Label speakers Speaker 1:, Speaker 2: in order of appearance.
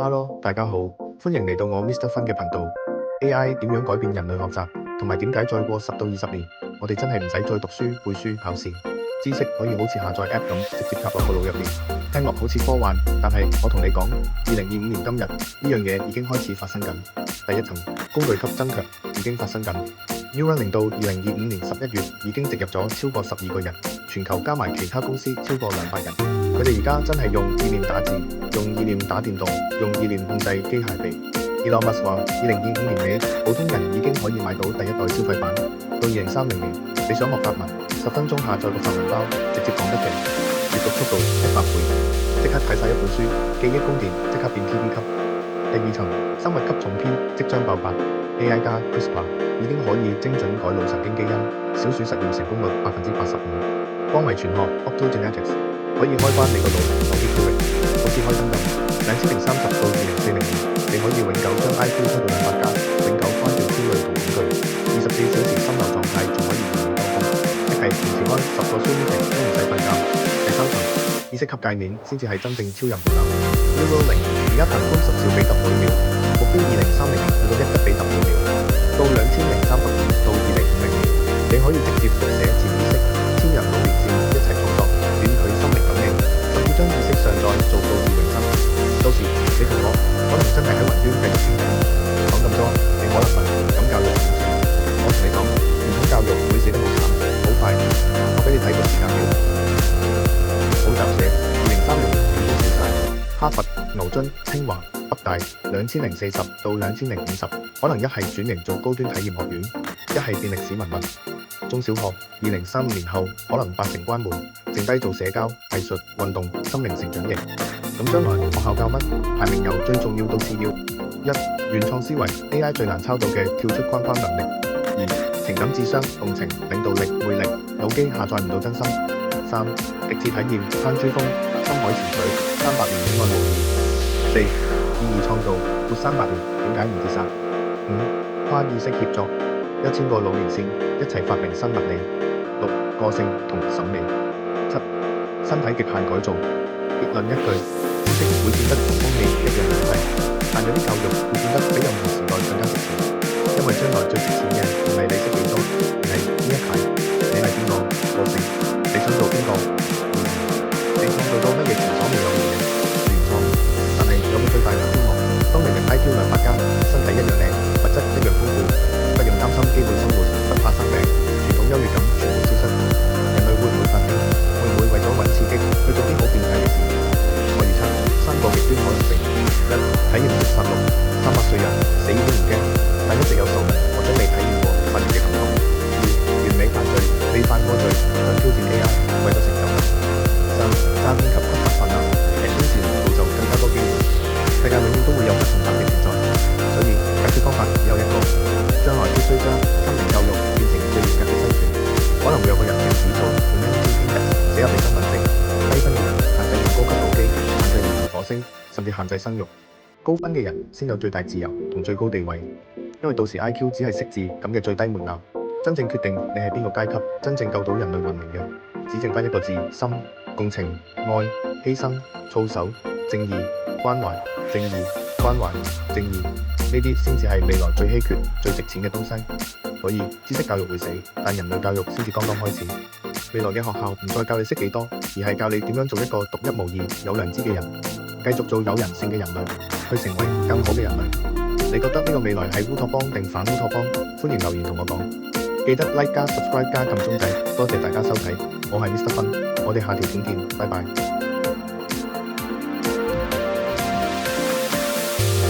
Speaker 1: Hello，大家好，歡迎嚟到我 Mr. Fun 嘅頻道。AI 點樣改變人類學習，同埋點解再過10到20年，我哋真係唔使再讀書、背書、考試，知識可以好似下載 App 咁直接插落個腦入面。聽落好似科幻，但係我同你講，2025年今日呢樣嘢已經開始發生緊。第一層工具級增強已經發生緊。Neuralink 到2025年11月已經植入咗超過12個人，全球加埋其他公司超過200人。佢哋而家真係用意念打字，用意念打電動，用意念控制機械臂。Elon Musk 話，2025年尾，普通人已經可以買到第一代消費版。到2030年，你想學法文，10分鐘下載個法文包，直接講得定，閱讀速度100倍，即刻睇晒一本書，記憶供電即刻變 TV 級。第二層生物級重編即將爆發 ，AI 加 CRISPR 已經可以精準改腦神經基因，小鼠實驗成功率85%。光遺傳學 Optogenetics 可以開關你個腦手機區域，好似開燈咁。2030到2040年，你可以永久將 IQ 推到200加，永久關掉焦慮同恐懼，24小時心流狀態仲可以完美多功，即係同時開10個 Zoom meeting都唔使瞓覺。第三層意識級界面先至係真正超人門檻。Neuralink 而家頻寬10兆比特每秒，目標2030年去到1吉比特每秒，到2030年到2050年，你可以直接讀寫潛意識、千人腦連線一齊操作，遠距心靈感應，甚至將意識上載做數字永生。到時你同我可能真係喺雲端繼續傾偈。講咁多，你可能問咁教育點算？我同你講，傳統教育會死得好慘，好快。我俾你睇個時間表。補習社2030年全部死晒。哈佛、牛津、清華、北大2040到2050，可能一係轉型做高端體驗學院，一係變歷史文物。中小學2035年後可能80關門，剩低做社交、藝術、運動、心靈成長型。咁將來學校教乜？排名由最重要到次要。1. 原創思維 AI 最難抄到嘅跳出框框能力。2. 情感智商、共情、領導力、魅力，腦機下載唔到真心。3. 極致體驗攀珠峰、深海潛水300年戀愛模擬。4. 意義創造活300年，點解唔自殺？5. 跨意識協作1000個腦連線一齊發明新物理。6. 個性同審美。7. 身體極限改造。結論一句，知識會變得同空氣一樣美麗，但有啲教育會變得比任何時代更加值錢，因為將來最值錢嘅唔係你識幾多，而係呢一排你係邊個，個性，你想做邊個，你創造到乜嘢前所未有嘅嘢，原創。但係有個最大嘅希望，當你嘅 IQ 200加，身體一樣靚，物質一樣豐富，不用擔心基本生活，不怕生病，傳統優越感全部消失，人類會唔會發癲？會唔會為咗揾刺激去做啲好變態嘅事？我預測3個極端可能性： 1. 體驗式殺戮，300歲人死都唔驚，但一直有仇人或者未體驗過殺戮嘅感覺。2. 完美犯罪，未犯過罪想挑戰 AI，為咗成就感。3. 詐騙及黑客泛濫，人工智能造就更加多機會。世界永遠都會有不同等嘅存在，所以解決方法只有一個，將來必須將心靈教育變成最嚴格嘅篩選，可能會有個人嘅指數用1,000寫入你身份證，低分嘅人限制用高級腦機，限制連火星，甚至限制生育。高分嘅人先有最大自由同最高地位，因為到時 IQ 只係識字咁嘅最低門檻，真正決定你係邊個階級，真正救到人類文明嘅，只剩翻一個字：心。共情、愛、犧牲、操守、正義、關懷、正義、關懷、正義，呢啲先至係未來最稀缺、最值錢嘅東西。所以知識教育會死，但人類教育先至剛剛開始。未來嘅學校唔再教你識幾多，而係教你點樣做一個獨一無二、有良知嘅人，繼續做有人性嘅人類，去成為更好嘅人類。你覺得呢個未來係烏托邦定反烏托邦？歡迎留言同我講。記得 like 加 subscribe 加撳鐘仔，多謝大家收睇，我係 Mr. Fun，我哋下條片見，拜拜。